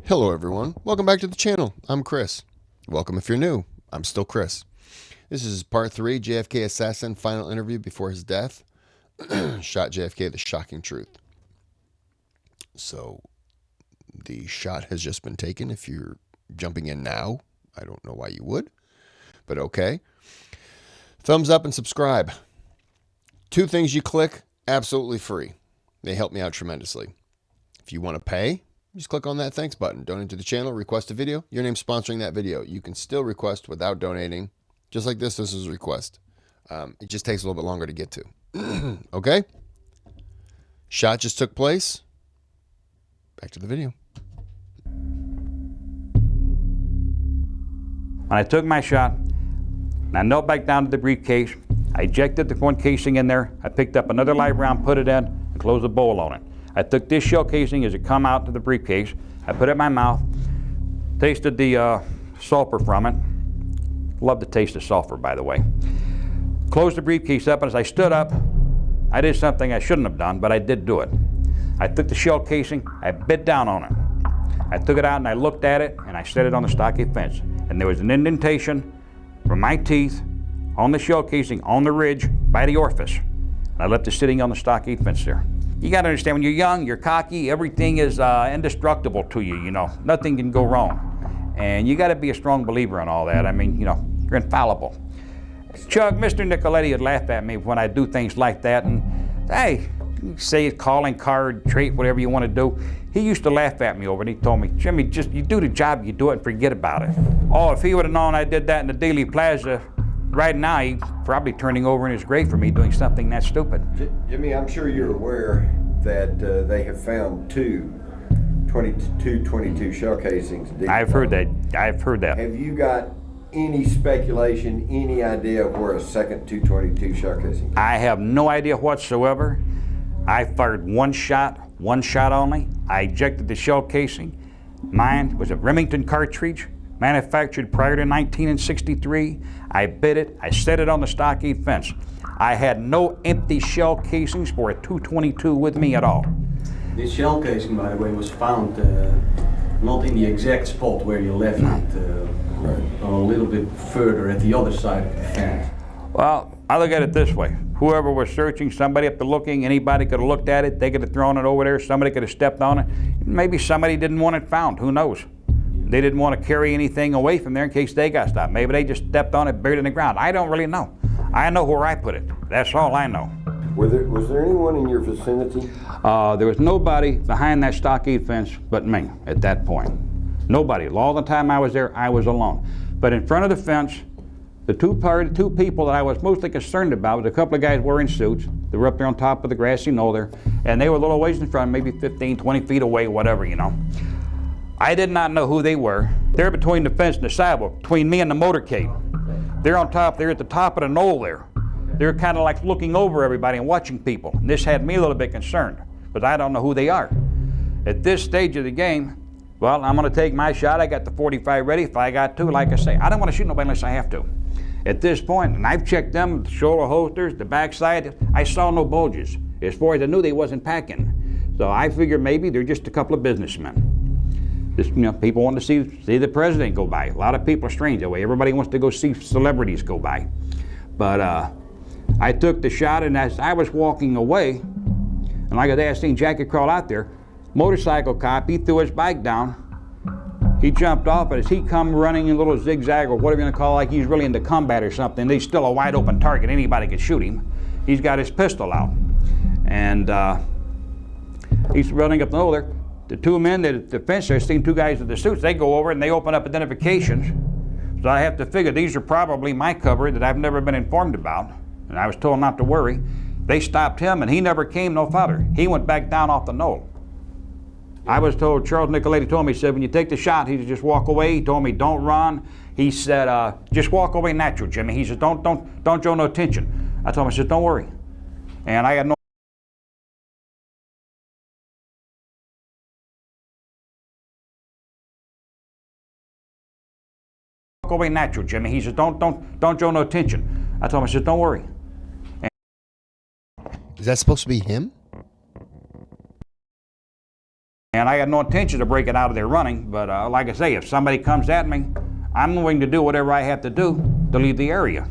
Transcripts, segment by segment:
Hello everyone, welcome back to the channel. I'm Kris. Welcome if you're new. I'm still Kris. This is part 3, JFK assassin final interview before his death. Shot JFK, the shocking truth. So the shot has just been taken. If you're jumping in now, I don't know why you would, but okay. Thumbs up and subscribe. 2 things you click, absolutely free. They help me out tremendously. If you want to pay, just click on that thanks button. Donate to the channel, request a video. Your name's sponsoring that video. You can still request without donating. Just like this is a request. It just takes a little bit longer to get to. Okay? Shot just took place. Back to the video. When I took my shot, I knelt back down to the briefcase. I ejected the one casing in there. I picked up another live round, put it in, and closed the bowl on it. I took this shell casing as it come out to the briefcase. I put it in my mouth, tasted the sulfur from it. Love the taste of sulfur, by the way. Closed the briefcase up, and as I stood up, I did something I shouldn't have done, but I did do it. I took the shell casing, I bit down on it. I took it out and I looked at it, and I set it on the stockade fence. And there was an indentation from my teeth on the shell casing, on the ridge, by the orifice. And I left it sitting on the stockade fence there. You got to understand, when you're young, you're cocky, everything is indestructible to you, you know. Nothing can go wrong. And you got to be a strong believer in all that. I mean, you know, you're infallible. Chuck, Mr. Nicoletti would laugh at me when I do things like that. And, hey, you say it's calling card, trait, whatever you want to do. He used to laugh at me over it. He told me, Jimmy, just you do the job, you do it and forget about it. Oh, if he would have known I did that in the Dealey Plaza, right now, he's probably turning over in his grave for me doing something that stupid. Jimmy, I'm sure you're aware that they have found 22 shell casings. I've heard that. I've heard that. Have you got any speculation, any idea of where a second 222 shell casing is? I have no idea whatsoever. I fired one shot only. I ejected the shell casing. Mine was a Remington cartridge, manufactured prior to 1963. I bit it, I set it on the stockade fence. I had no empty shell casings for a 222 with me at all. This shell casing, by the way, was found not in the exact spot where you left it, a little bit further at the other side of the fence. Well, I look at it this way. Whoever was searching, somebody up there looking, anybody could have looked at it, they could have thrown it over there, somebody could have stepped on it. Maybe somebody didn't want it found, who knows? They didn't want to carry anything away from there in case they got stopped. Maybe they just stepped on it, buried it in the ground. I don't really know. I know where I put it. That's all I know. Was there anyone in your vicinity? There was nobody behind that stockade fence but me at that point. Nobody. All the time I was there, I was alone. But in front of the fence, the two people that I was mostly concerned about was a couple of guys wearing suits. They were up there on top of the grassy knoll there, and they were a little ways in front, maybe 15, 20 feet away, whatever, you know. I did not know who they were. They're between the fence and the sidewalk, between me and the motorcade. They're on top, they're at the top of the knoll there. They're kind of like looking over everybody and watching people. And this had me a little bit concerned, but I don't know who they are. At this stage of the game, well, I'm gonna take my shot. I got the 45 ready. If I got to, like I say, I don't want to shoot nobody unless I have to. At this point, and I've checked them, the shoulder holsters, the backside, I saw no bulges. As far as I knew, they wasn't packing. So I figured maybe they're just a couple of businessmen. Just, you know, people want to see the president go by. A lot of people are strange that way. Everybody wants to go see celebrities go by. But I took the shot, and as I was walking away, and like I seen Jackie crawl out there, motorcycle cop, he threw his bike down. He jumped off, but as he come running in a little zigzag or whatever you're gonna call it, like he's really into combat or something, he's still a wide open target. Anybody could shoot him. He's got his pistol out. And he's running up the hill there. The two men at the fence there, seen 2 guys with the suits, they go over and they open up identifications. So I have to figure these are probably my cover that I've never been informed about. And I was told not to worry. They stopped him and he never came no farther. He went back down off the knoll. I was told, Charles Nicoletti told me, he said, when you take the shot, he said, just walk away. He told me, don't run. He said, just walk away natural, Jimmy. He said, don't show no attention. I told him, I said, don't worry. And I had no walk away natural, Jimmy. He said, don't show no attention. I told him, I said, don't worry. Is that supposed to be him? And I had no intention of breaking out of there running, but like I say, if somebody comes at me, I'm willing to do whatever I have to do to leave the area.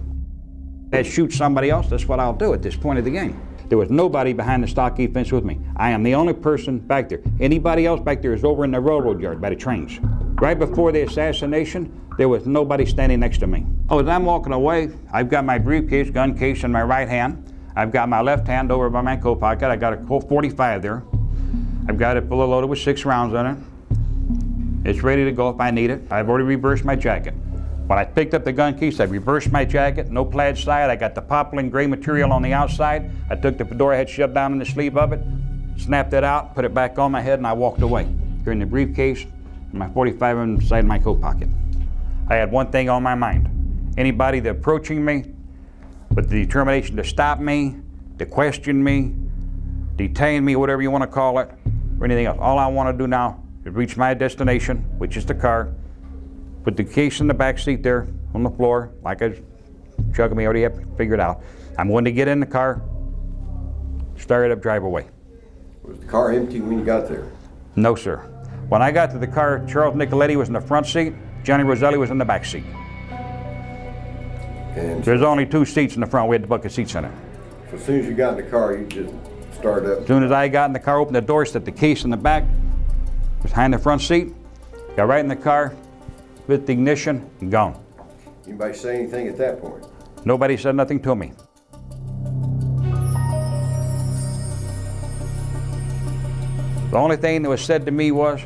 If shoot somebody else, that's what I'll do at this point of the game. There was nobody behind the stockade fence with me. I am the only person back there. Anybody else back there is over in the railroad yard by the trains. Right before the assassination, there was nobody standing next to me. Oh, as I'm walking away, I've got my briefcase, gun case in my right hand. I've got my left hand over by my coat pocket. I got a Colt 45 there. I've got it fully loaded with 6 rounds in it. It's ready to go if I need it. I've already reversed my jacket. When I picked up the gun case, I reversed my jacket, no plaid side. I got the poplin gray material on the outside. I took the fedora I had shoved down in the sleeve of it, snapped it out, put it back on my head, and I walked away. Here in the briefcase, my 45 inside my coat pocket. I had one thing on my mind. Anybody that approaching me with the determination to stop me, to question me, detain me, whatever you want to call it, or anything else. All I want to do now is reach my destination, which is the car, put the case in the back seat there on the floor, like I chugging me already have figured out. I'm going to get in the car, start it up, drive away. Was the car empty when you got there? No, sir. When I got to the car, Charles Nicoletti was in the front seat, Johnny Roselli was in the back seat. And There's only 2 seats in the front. We had the bucket seats in it. so as soon as you got in the car, you just started up? As soon as I got in the car, opened the door, set the case in the back, was behind the front seat, got right in the car, lit the ignition, and gone. Anybody say anything at that point? Nobody said nothing to me. The only thing that was said to me was,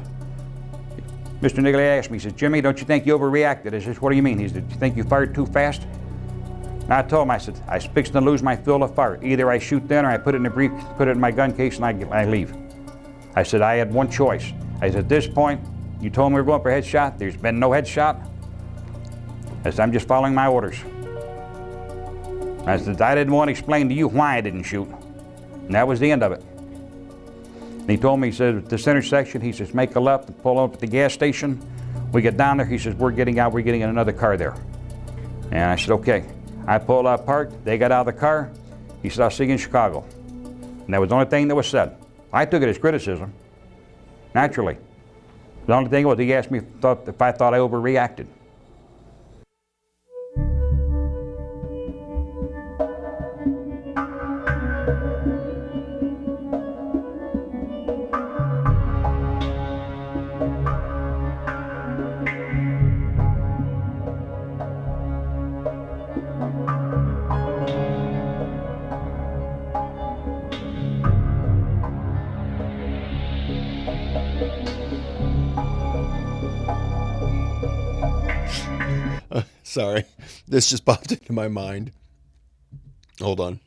Mr. Nicoletti asked me, he said, "Jimmy, don't you think you overreacted?" I said, "What do you mean?" He said, "Do you think you fired too fast?" And I told him, I said, "I was fixing to lose my field of fire. Either I shoot then or I put it in the brief, put it in my gun case and I leave." I said, I had one choice. I said, at this point, you told me we were going for a headshot. There's been no headshot. I said, I'm just following my orders. I said, I didn't want to explain to you why I didn't shoot. And that was the end of it. And he told me, he said, at this intersection, he says, make a left and pull up at the gas station. We get down there, he says, we're getting out, we're getting in another car there. And I said, okay. I pulled out, parked, they got out of the car. He said, I'll see you in Chicago. And that was the only thing that was said. I took it as criticism, naturally. The only thing was he asked me if I thought I overreacted. Sorry, this just popped into my mind. Hold on.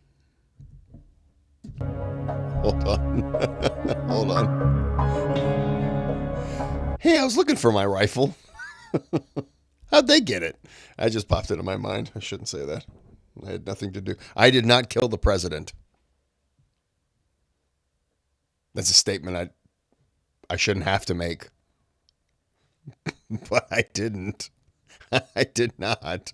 Hold on. Hold on. Hey, I was looking for my rifle. How'd they get it? I just popped into my mind. I shouldn't say that. I had nothing to do. I did not kill the president. That's a statement I shouldn't have to make. But I didn't. I did not.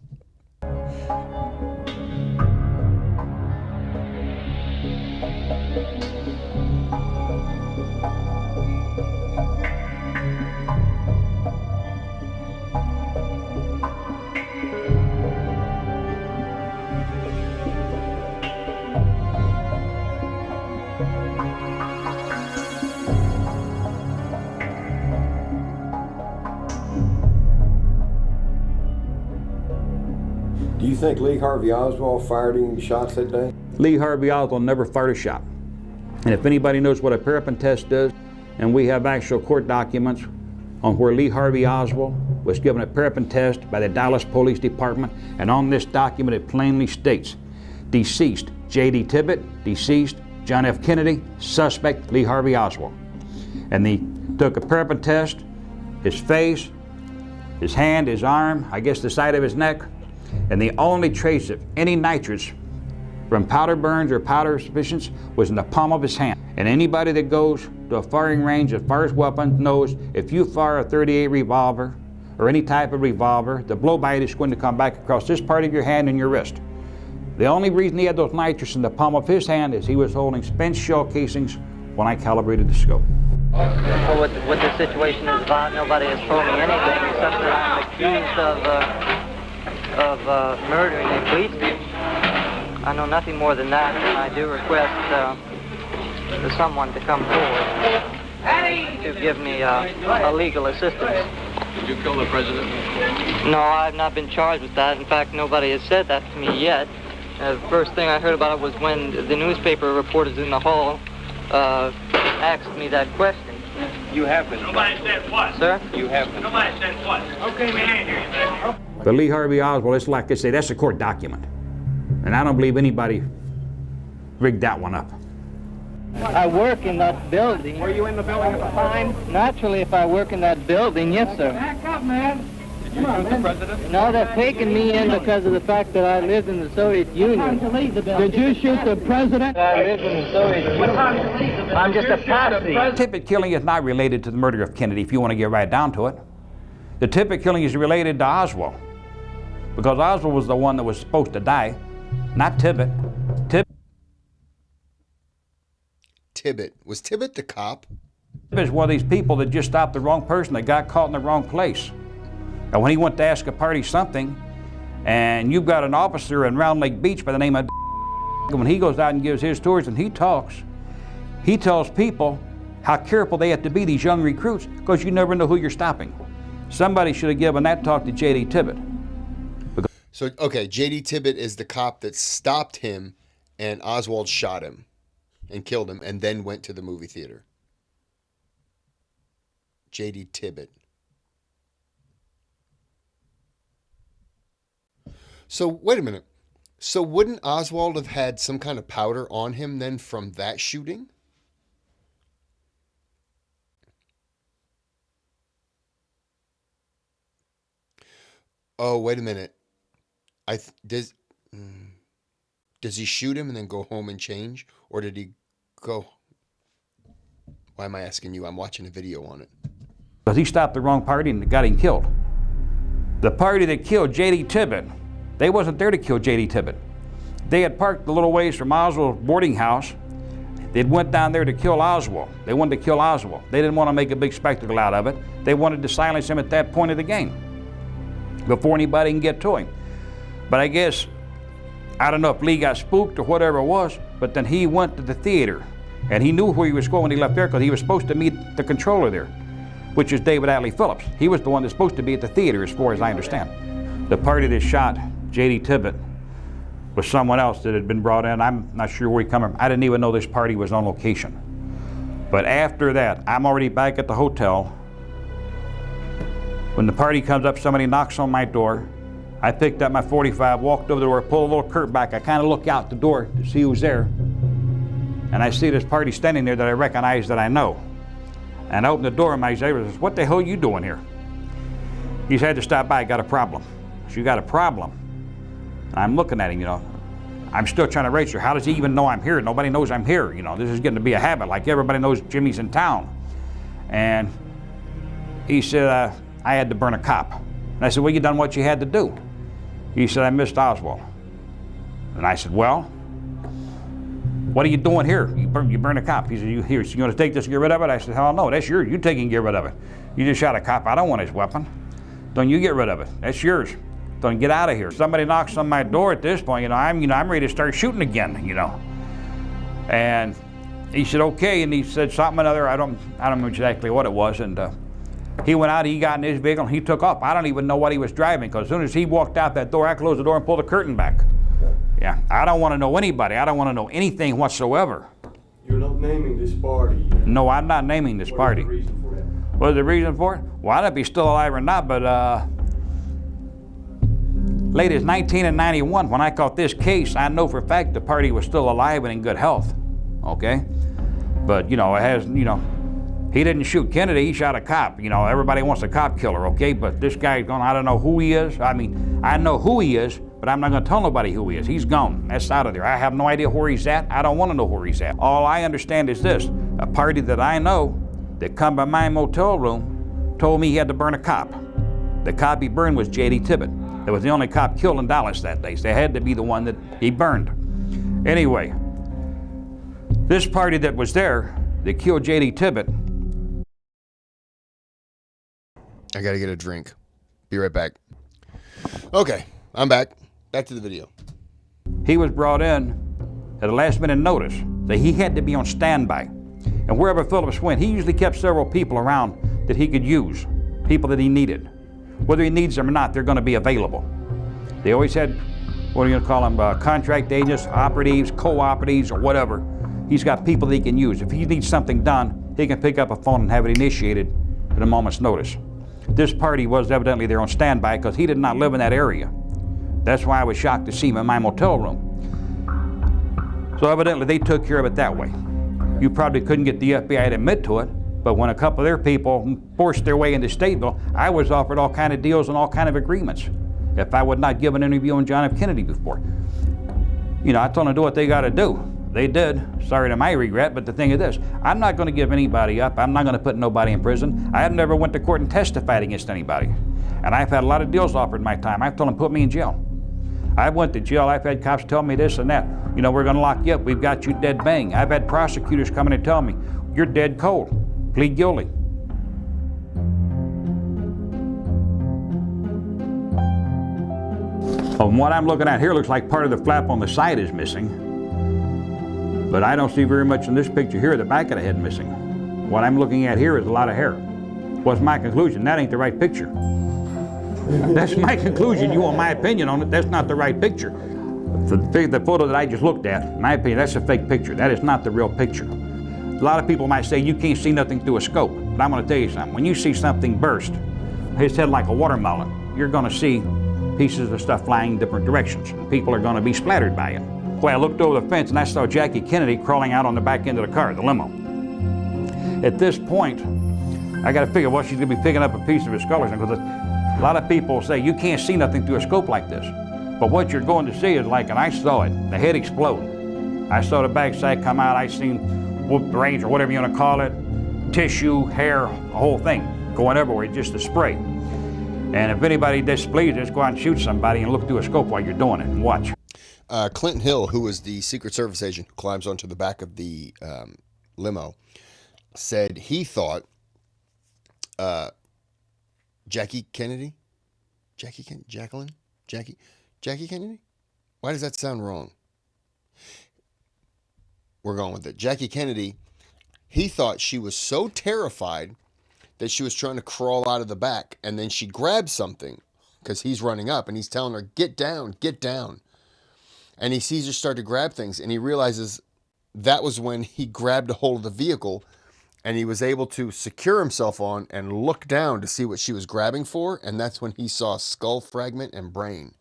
Do you think Lee Harvey Oswald fired any shots that day? Lee Harvey Oswald never fired a shot. And if anybody knows what a parapet test is, and we have actual court documents on where Lee Harvey Oswald was given a parapet test by the Dallas Police Department, and on this document it plainly states, deceased J.D. Tippit, deceased John F. Kennedy, suspect Lee Harvey Oswald. And they took a parapet test, his face, his hand, his arm, I guess the side of his neck, and the only trace of any nitrates from powder burns or powder suspicions was in the palm of his hand. And anybody that goes to a firing range as far as weapons knows if you fire a .38 revolver or any type of revolver, the blow by it is going to come back across this part of your hand and your wrist. The only reason he had those nitrates in the palm of his hand is he was holding spent shell casings when I calibrated the scope. Well, what the situation is about, nobody has told me anything except that I'm accused of murdering a policeman. I know nothing more than that, and I do request someone to come forward to give me a legal assistance. Did you kill the president? No, I've not been charged with that. In fact, nobody has said that to me yet. The first thing I heard about it was when the newspaper reporters in the hall asked me that question. You have been. Nobody said what? Sir? You have been. Nobody said what? Okay, we ain't hear you. But Lee Harvey Oswald, it's like they say, that's a court document. And I don't believe anybody rigged that one up. I work in that building. Were you in the building at the time? Naturally, if I work in that building, yes, sir. Back up, man. Did you shoot the president? No, they're taking me in because of the fact that I lived in the Soviet Union. Did you shoot the president? I lived in the Soviet Union. I'm just a patsy. Tippit killing is not related to the murder of Kennedy, if you want to get right down to it. The Tippit killing is related to Oswald, because Oswald was the one that was supposed to die, not Tippit. Tibbet. Was Tibbet the cop? Tippit is one of these people that just stopped the wrong person, that got caught in the wrong place. And when he went to ask a party something, and you've got an officer in Round Lake Beach by the name of when he goes out and gives his tours and he talks, he tells people how careful they have to be, these young recruits, because you never know who you're stopping. Somebody should have given that talk to J.D. Tippit. So, okay, J.D. Tibbet is the cop that stopped him and Oswald shot him and killed him and then went to the movie theater. J.D. Tibbet. So, wait a minute. So wouldn't Oswald have had some kind of powder on him then from that shooting? Oh, wait a minute. Does he shoot him and then go home and change? Or did he go? Why am I asking you? I'm watching a video on it. Because he stopped the wrong party and got him killed. The party that killed J.D. Tippit, they wasn't there to kill J.D. Tippit. They had parked a little ways from Oswald's boarding house. They'd went down there to kill Oswald. They wanted to kill Oswald. They didn't want to make a big spectacle out of it. They wanted to silence him at that point of the game, before anybody can get to him. But I guess, I don't know if Lee got spooked or whatever it was, but then he went to the theater. And he knew where he was going when he left there, because he was supposed to meet the controller there, which is David Atlee Phillips. He was the one that's supposed to be at the theater, as far as I understand. The party that shot J.D. Tippit was someone else that had been brought in. I'm not sure where he come from. I didn't even know this party was on location. But after that, I'm already back at the hotel. When the party comes up, somebody knocks on my door. I picked up my .45, walked over the door, pulled a little curtain back. I kind of look out the door to see who's there. And I see this party standing there that I recognize, that I know. And I opened the door, and my executive says, "What the hell are you doing here?" He said, "I had to stop by, I got a problem." So, "You got a problem?" And I'm looking at him, you know. I'm still trying to register. How does he even know I'm here? Nobody knows I'm here, you know. This is getting to be a habit, like everybody knows Jimmy's in town. And he said, I had to burn a cop. And I said, "Well, you done what you had to do." He said, "I missed Oswald." And I said, "Well, what are you doing here? You burn a cop." He said, "You going to take this and get rid of it?" I said, "Hell no, that's yours. You take it and get rid of it. You just shot a cop. I don't want his weapon. Don't you get rid of it. That's yours. Don't get out of here." Somebody knocks on my door at this point, I'm ready to start shooting again, you know. And he said, "Okay," and he said something another, I don't know exactly what it was, and he went out, he got in his vehicle, and he took off. I don't even know what he was driving, because as soon as he walked out that door, I closed the door and pulled the curtain back. Yeah, I don't want to know anybody. I don't want to know anything whatsoever. You're not naming this party. No, I'm not naming this party. What is the reason for that? What is the reason for it? Well, I don't know if he's still alive or not, but late as 1991, when I caught this case, I know for a fact the party was still alive and in good health, okay? But, you know, it has, you know, he didn't shoot Kennedy, he shot a cop. You know, everybody wants a cop killer, okay? But this guy's gone, I don't know who he is. I mean, I know who he is, but I'm not gonna tell nobody who he is. He's gone, that's out of there. I have no idea where he's at. I don't wanna know where he's at. All I understand is this: a party that I know that come by my motel room told me he had to burn a cop. The cop he burned was J.D. Tippit. That was the only cop killed in Dallas that day, so they had to be the one that he burned. Anyway, this party that was there, that killed J.D. Tippit, I got to get a drink. Be right back. Okay, I'm back. Back to the video. He was brought in at a last minute notice that he had to be on standby. And wherever Phillips went, he usually kept several people around that he could use, people that he needed. Whether he needs them or not, they're going to be available. They always had, what are you going to call them, contract agents, operatives, co-operatives, or whatever. He's got people that he can use. If he needs something done, he can pick up a phone and have it initiated at a moment's notice. This party was evidently there on standby because he did not live in that area. That's why I was shocked to see him in my motel room. So evidently they took care of it that way. You probably couldn't get the FBI to admit to it, but when a couple of their people forced their way into Stateville, I was offered all kind of deals and all kind of agreements if I would not give an interview on John F. Kennedy before. You know, I told them to do what they got to do. They did, sorry to my regret, but the thing is this, I'm not going to give anybody up. I'm not going to put nobody in prison. I have never went to court and testified against anybody. And I've had a lot of deals offered in my time. I've told them, put me in jail. I went to jail. I've had cops tell me this and that. You know, we're going to lock you up. We've got you dead bang. I've had prosecutors come in and tell me, you're dead cold. Plead guilty. From what I'm looking at here, looks like part of the flap on the side is missing. But I don't see very much in this picture here, the back of the head missing. What I'm looking at here is a lot of hair. What's my conclusion? That ain't the right picture. That's my conclusion. You want my opinion on it, that's not the right picture. The photo that I just looked at, in my opinion, that's a fake picture. That is not the real picture. A lot of people might say you can't see nothing through a scope, but I'm going to tell you something. When you see something burst, his head like a watermelon, you're going to see pieces of stuff flying in different directions. People are going to be splattered by it. Boy, I looked over the fence and I saw Jackie Kennedy crawling out on the back end of the car, the limo. At this point, I got to figure, well, she's going to be picking up a piece of his skull, because a lot of people say you can't see nothing through a scope like this. But what you're going to see is like, and I saw it, the head explode. I saw the backside come out. I seen whoop brains or whatever you want to call it, tissue, hair, the whole thing going everywhere, just a spray. And if anybody displeased, just go out and shoot somebody and look through a scope while you're doing it and watch. Clinton Hill, who was the Secret Service agent who climbs onto the back of the limo, said he thought Jackie Kennedy? Why does that sound wrong? We're going with it. Jackie Kennedy, he thought she was so terrified that she was trying to crawl out of the back, and then she grabbed something because he's running up and he's telling her, get down, get down. And he sees her start to grab things, and he realizes that was when he grabbed a hold of the vehicle and he was able to secure himself on and look down to see what she was grabbing for. And that's when he saw skull fragment and brain.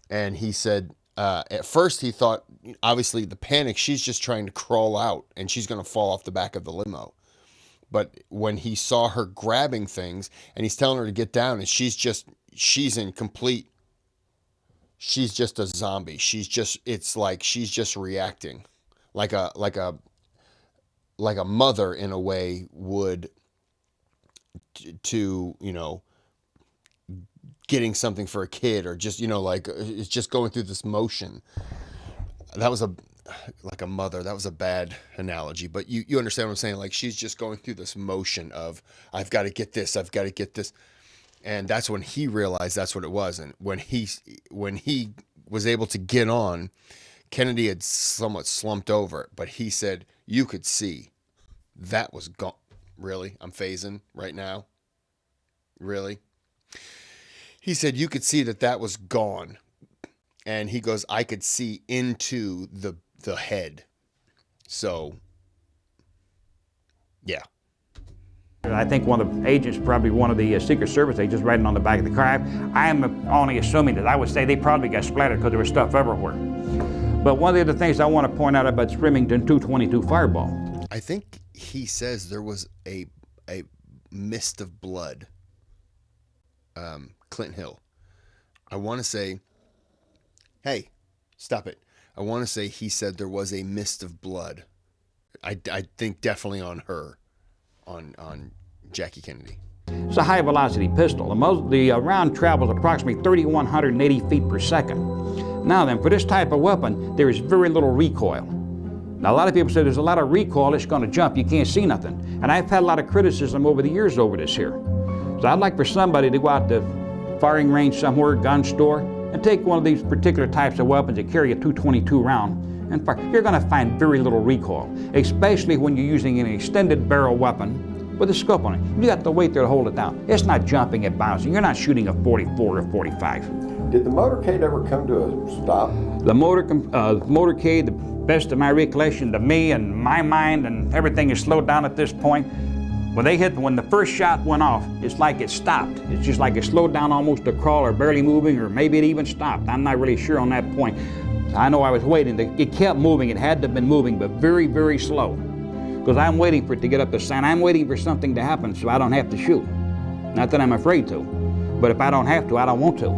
And he said, at first he thought, obviously the panic, she's just trying to crawl out and she's going to fall off the back of the limo. But when he saw her grabbing things and he's telling her to get down, and she's just a zombie. It's like she's just reacting like a mother in a way would to, you know, getting something for a kid, or just, you know, like it's just going through this motion. That was like a mother. That was a bad analogy, but you understand what I'm saying? Like she's just going through this motion of, I've got to get this. And that's when he realized that's what it was. And when he was able to get on, Kennedy had somewhat slumped over, but he said, you could see that was gone. Really? I'm phasing right now? Really? He said, you could see that was gone. And he goes, I could see into the head. So, yeah. I think one of the agents, probably one of the Secret Service agents riding on the back of the car. I'm only assuming that I would say they probably got splattered because there was stuff everywhere. But one of the other things I want to point out about Remington 222 Fireball. I think he says there was a mist of blood. Clinton Hill. I want to say, hey, stop it. I want to say he said there was a mist of blood. I think definitely on her. On Jackie Kennedy. It's a high-velocity pistol. The round travels approximately 3,180 feet per second. Now then, for this type of weapon, there is very little recoil. Now, a lot of people say there's a lot of recoil, it's going to jump, you can't see nothing. And I've had a lot of criticism over the years over this here. So I'd like for somebody to go out to firing range somewhere, gun store, and take one of these particular types of weapons that carry a .222 round and fire. You're going to find very little recoil, especially when you're using an extended barrel weapon with a scope on it. You got to wait there to hold it down. It's not jumping and bouncing. You're not shooting a 44 or 45. Did the motorcade ever come to a stop? The motorcade, the best of my recollection, to me and my mind, and everything is slowed down at this point. When the first shot went off, it's like it stopped. It's just like it slowed down almost to crawl or barely moving, or maybe it even stopped. I'm not really sure on that point. I know I was waiting. It kept moving. It had to have been moving, but very, very slow. Because I'm waiting for it to get up the sign. I'm waiting for something to happen so I don't have to shoot. Not that I'm afraid to, but if I don't have to, I don't want to.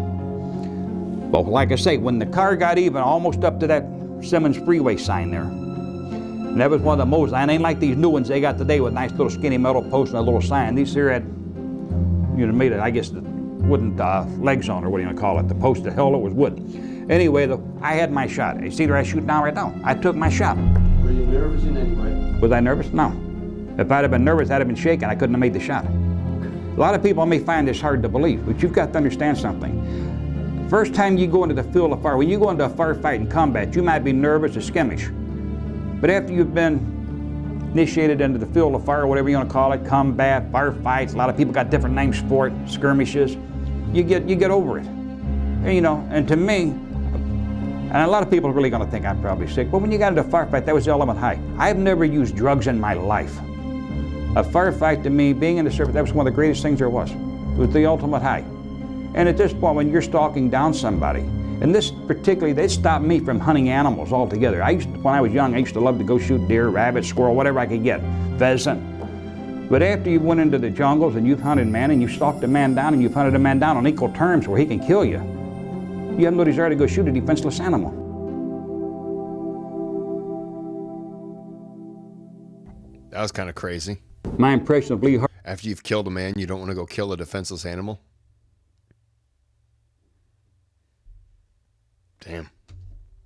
But like I say, when the car got even almost up to that Simmons Freeway sign there, and that was one of the most, and ain't like these new ones they got today with nice little skinny metal posts and a little sign. These here had, made it, I guess, the wooden legs on, or what do you want to call it? The post, the hell, it was wood. Anyway, I had my shot. It's either I shoot down right now. I took my shot. Were you nervous in any way? Was I nervous? No. If I'd have been nervous, I'd have been shaking. I couldn't have made the shot. A lot of people may find this hard to believe, but you've got to understand something. First time you go into the field of fire, when you go into a firefight in combat, you might be nervous or skittish. But after you've been initiated into the field of fire, whatever you want to call it, combat, firefights, a lot of people got different names for it, skirmishes, you get over it. And to me, and a lot of people are really going to think I'm probably sick, but when you got into a firefight, that was the element high. I've never used drugs in my life. A firefight to me, being in the service, that was one of the greatest things there was. It was the ultimate high. And at this point, when you're stalking down somebody, and this particularly, they stopped me from hunting animals altogether. When I was young, I used to love to go shoot deer, rabbit, squirrel, whatever I could get, pheasant. But after you went into the jungles and you've hunted man and you've stalked a man down and you've hunted a man down on equal terms where he can kill you, you have no desire to go shoot a defenseless animal. That was kind of crazy. My impression of Lee Harvey. After you've killed a man, you don't want to go kill a defenseless animal? Damn.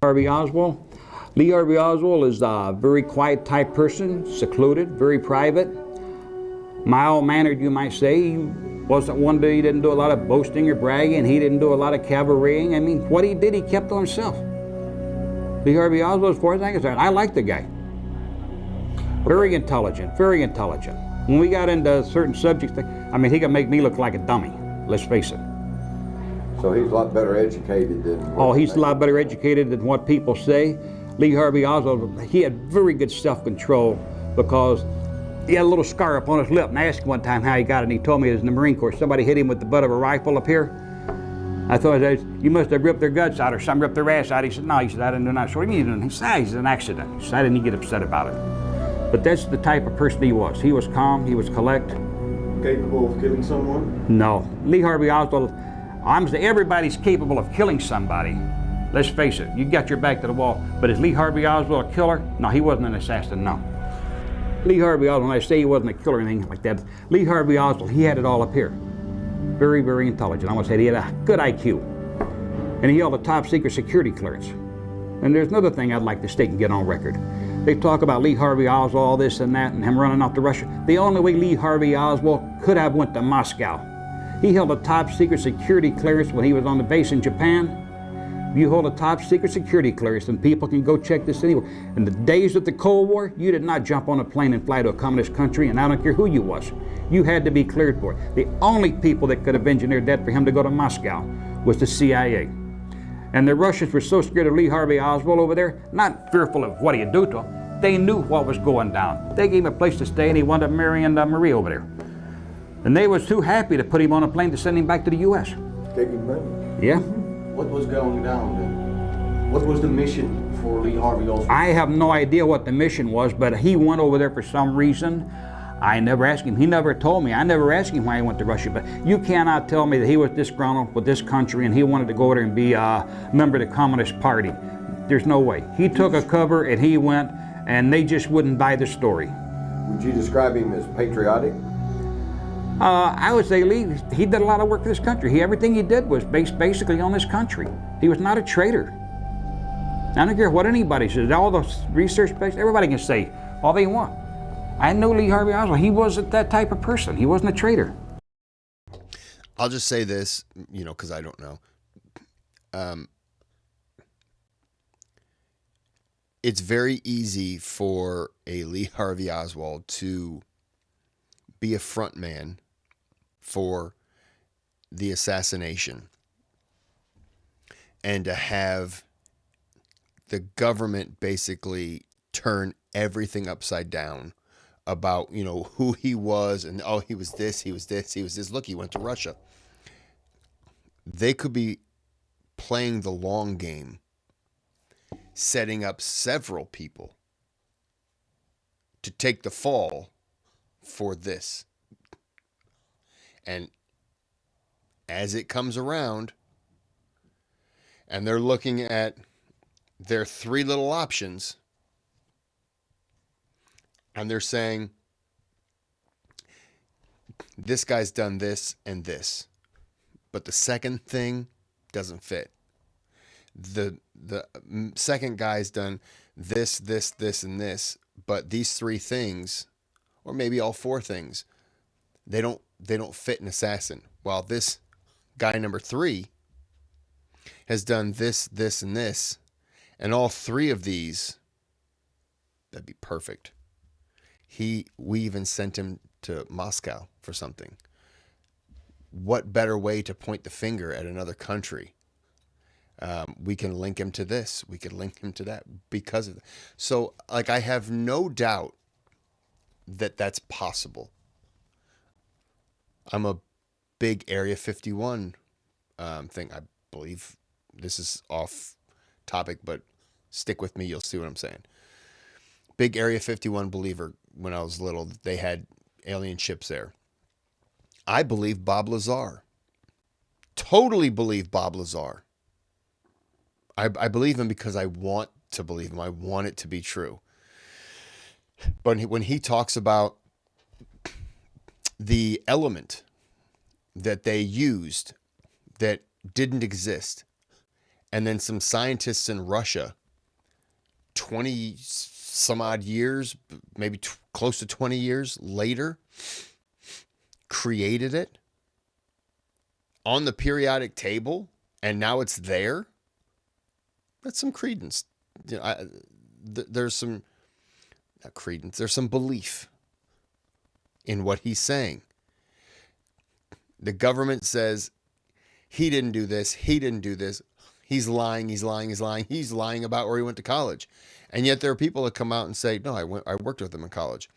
Harvey Oswald. Lee Harvey Oswald is a very quiet type person, secluded, very private, mild-mannered, you might say. He wasn't one that he didn't do a lot of boasting or bragging. He didn't do a lot of cabareting. I mean, what he did, he kept to himself. Lee Harvey Oswald, as far as I'm concerned, I like the guy. Very intelligent, very intelligent. When we got into certain subjects, I mean, he could make me look like a dummy, let's face it. So he's a lot better educated than... Oh, he's a lot better educated than what people say. Lee Harvey Oswald, he had very good self-control because he had a little scar up on his lip. And I asked him one time how he got it, and he told me it was in the Marine Corps. Somebody hit him with the butt of a rifle up here. I thought, you must have ripped their guts out or some ripped their ass out. He said, no, he said, I didn't do that. So what do you mean? He said, it's an accident. He said, I didn't get upset about it. But that's the type of person he was. He was calm, he was collect. Capable of killing someone? No. Lee Harvey Oswald, I'm saying everybody's capable of killing somebody. Let's face it, you got your back to the wall. But is Lee Harvey Oswald a killer? No, he wasn't an assassin, no. Lee Harvey Oswald, when I say he wasn't a killer or anything like that, Lee Harvey Oswald, he had it all up here. Very, very intelligent. I almost said he had a good IQ. And he held a top secret security clearance. And there's another thing I'd like to state and get on record. They talk about Lee Harvey Oswald, all this and that, and him running off to Russia. The only way Lee Harvey Oswald could have went to Moscow. He held a top secret security clearance when he was on the base in Japan. You hold a top secret security clearance, and people can go check this anywhere. In the days of the Cold War, you did not jump on a plane and fly to a communist country, and I don't care who you was. You had to be cleared for it. The only people that could have engineered that for him to go to Moscow was the CIA. And the Russians were so scared of Lee Harvey Oswald over there, not fearful of what he'd do to them. They knew what was going down. They gave him a place to stay, and he wound up marrying Marie over there. And they was too happy to put him on a plane to send him back to the U.S. Gave him money. Yeah. What was going down then? What was the mission for Lee Harvey Oswald? I have no idea what the mission was, but he went over there for some reason. I never asked him. He never told me. I never asked him why he went to Russia. But you cannot tell me that he was disgruntled with this country and he wanted to go over there and be a member of the Communist Party. There's no way. He took a cover and he went, and they just wouldn't buy the story. Would you describe him as patriotic? I would say Lee, he did a lot of work for this country. Everything he did was based basically on this country. He was not a traitor. I don't care what anybody says. All the research based, everybody can say all they want. I know Lee Harvey Oswald. He wasn't that type of person. He wasn't a traitor. I'll just say this, because I don't know. It's very easy for a Lee Harvey Oswald to be a front man for the assassination and to have the government basically turn everything upside down about, who he was and, oh, he was this, he was this, he was this. Look, he went to Russia. They could be playing the long game, setting up several people to take the fall for this. And as it comes around and they're looking at their three little options and they're saying, this guy's done this and this, but the second thing doesn't fit. The second guy's done this, this, this, and this, but these three things, or maybe all four things, they don't fit an assassin. While this guy number 3 has done this, this, and this, and all three of these, that'd be perfect. We even sent him to Moscow for something. What better way to point the finger at another country? We can link him to this. We could link him to that because of that. So, I have no doubt that that's possible. I'm a big Area 51 thing. I believe this is off topic, but stick with me. You'll see what I'm saying. Big Area 51 believer. When I was little, they had alien ships there. I believe Bob Lazar. Totally believe Bob Lazar. I believe him because I want to believe him. I want it to be true. But when he talks about the element that they used that didn't exist, and then some scientists in Russia, 20 some odd years, maybe close to 20 years later, created it on the periodic table, and now it's there. That's some credence. There's some, not credence, there's some belief in what he's saying. The government says he didn't do this, he didn't do this. He's lying, he's lying, he's lying. He's lying about where he went to college. And yet there are people that come out and say, no, I worked with him in college.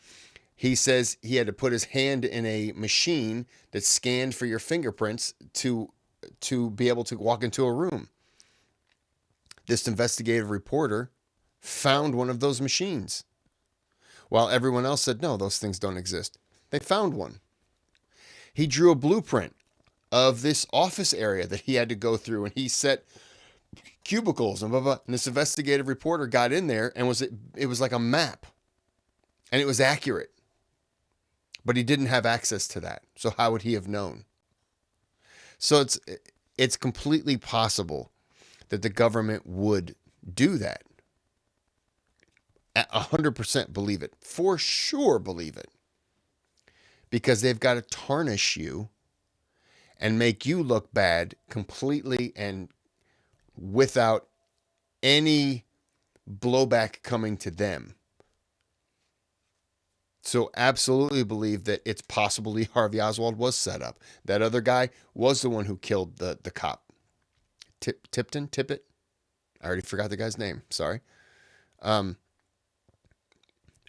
He says he had to put his hand in a machine that scanned for your fingerprints to be able to walk into a room. This investigative reporter found one of those machines, while everyone else said, no, those things don't exist. They found one. He drew a blueprint of this office area that he had to go through, and he set cubicles and blah, blah. And this investigative reporter got in there, and it was like a map, and it was accurate. But he didn't have access to that. So how would he have known? So it's completely possible that the government would do that. 100% believe it. For sure believe it. Because they've got to tarnish you and make you look bad completely and without any blowback coming to them. So absolutely believe that it's possible Lee Harvey Oswald was set up. That other guy was the one who killed the cop. Tippett? I already forgot the guy's name. Sorry. And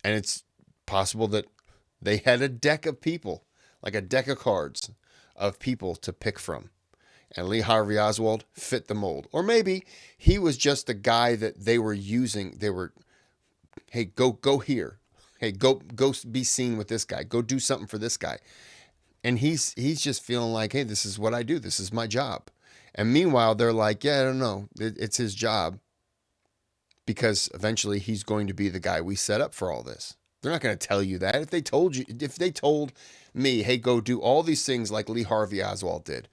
it's possible that they had a deck of people, like a deck of cards of people to pick from. And Lee Harvey Oswald fit the mold. Or maybe he was just the guy that they were using. They were, hey, go here. Hey, go be seen with this guy. Go do something for this guy. And he's just feeling like, hey, this is what I do. This is my job. And meanwhile, they're like, yeah, I don't know. It's his job. Because eventually he's going to be the guy we set up for all this. They're not going to tell you that. If they told me, hey, go do all these things like Lee Harvey Oswald did.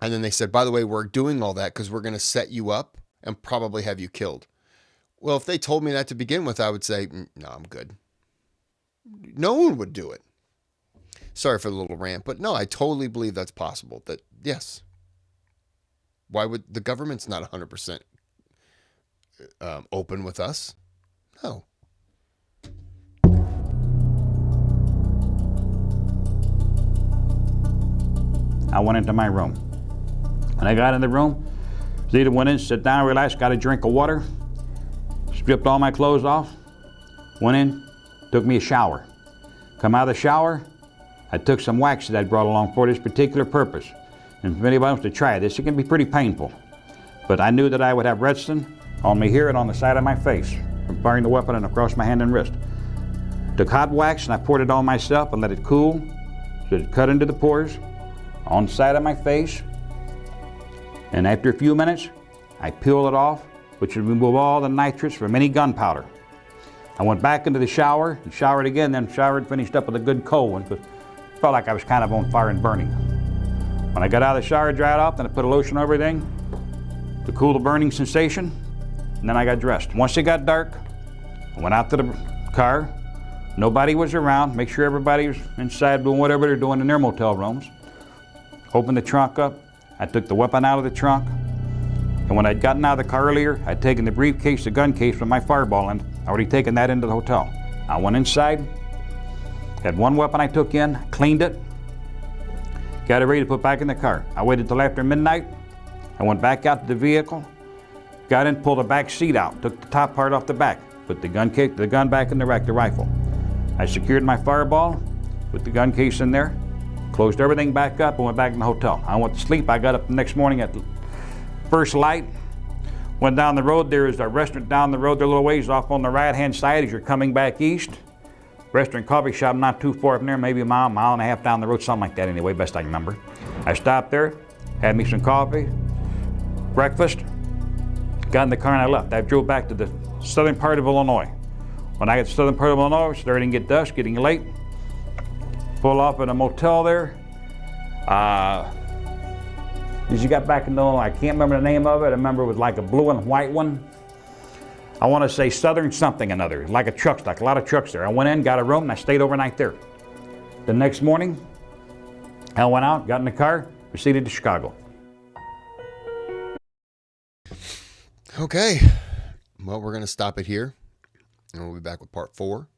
And then they said, by the way, we're doing all that because we're going to set you up and probably have you killed. Well, if they told me that to begin with, I would say, no, I'm good. No one would do it. Sorry for the little rant, but no, I totally believe that's possible. That, yes. Why would the government's not 100% open with us? No. I went into my room. When I got in the room, Zita went in, sat down, relaxed, got a drink of water, stripped all my clothes off, went in, took me a shower. Come out of the shower, I took some wax that I brought along for this particular purpose. And if anybody wants to try this, it can be pretty painful. But I knew that I would have redstone on me here and on the side of my face from firing the weapon and across my hand and wrist. Took hot wax and I poured it on myself and let it cool so it cut into the pores on the side of my face. And after a few minutes, I peeled it off, which would remove all the nitrates from any gunpowder. I went back into the shower and showered again, then showered, finished up with a good cold one, because it felt like I was kind of on fire and burning. When I got out of the shower, dried off, then I put a lotion over everything to cool the burning sensation, and then I got dressed. Once it got dark, I went out to the car. Nobody was around. Make sure everybody was inside doing whatever they're doing in their motel rooms. Opened the trunk up. I took the weapon out of the trunk. And when I'd gotten out of the car earlier, I'd taken the briefcase, the gun case with my fireball in. I'd already taken that into the hotel. I went inside, had one weapon I took in, cleaned it, got it ready to put back in the car. I waited till after midnight. I went back out to the vehicle, got in, pulled the back seat out, took the top part off the back, put the gun case, the gun back in the rack, the rifle. I secured my fireball, put the gun case in there, closed everything back up, and went back in the hotel. I went to sleep. I got up the next morning at first light, went down the road. There is a restaurant down the road, there a little ways off on the right-hand side as you're coming back east. Restaurant, coffee shop not too far from there, maybe a mile and a half down the road, something like that anyway, best I can remember. I stopped there, had me some coffee, breakfast, got in the car and I left. I drove back to the southern part of Illinois. When I got to the southern part of Illinois, it was starting to get dusk, getting late. Pull off at a motel there. As you got back in Illinois, I can't remember the name of it. I remember it was like a blue and white one. I want to say Southern something another, like a truck stop, a lot of trucks there. I went in, got a room, and I stayed overnight there. The next morning, I went out, got in the car, proceeded to Chicago. Okay. Well, we're going to stop it here. And we'll be back with part 4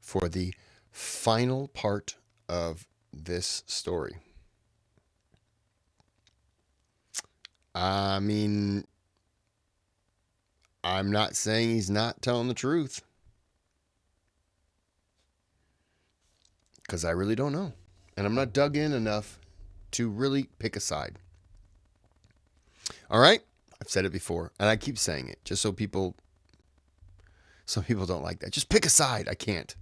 for the final part of this story. I mean, I'm not saying he's not telling the truth, because I really don't know. And I'm not dug in enough to really pick a side. All right? I've said it before, and I keep saying it, just so some people don't like that. Just pick a side. I can't.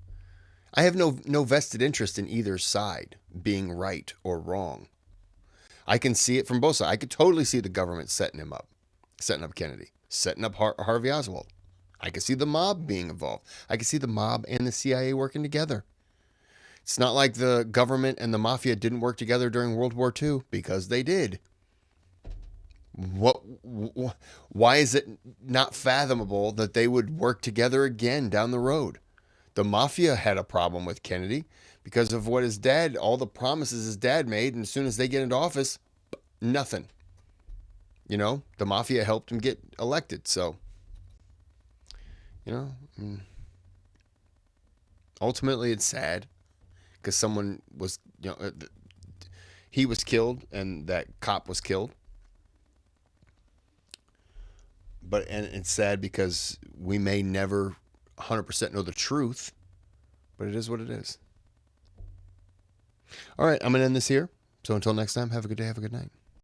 I have no vested interest in either side being right or wrong. I can see it from both sides. I could totally see the government setting up Kennedy, setting up Harvey Oswald. I could see the mob being involved. I could see the mob and the CIA working together. It's not like the government and the mafia didn't work together during World War II, because they did. Why is it not fathomable that they would work together again down the road? The mafia had a problem with Kennedy because of what his dad, all the promises his dad made, and as soon as they get into office, nothing. You know, the mafia helped him get elected. So, you know, ultimately it's sad because someone was, he was killed and that cop was killed. And it's sad because we may never 100% know the truth, but it is what it is. All right, I'm going to end this here. So until next time, have a good day, have a good night.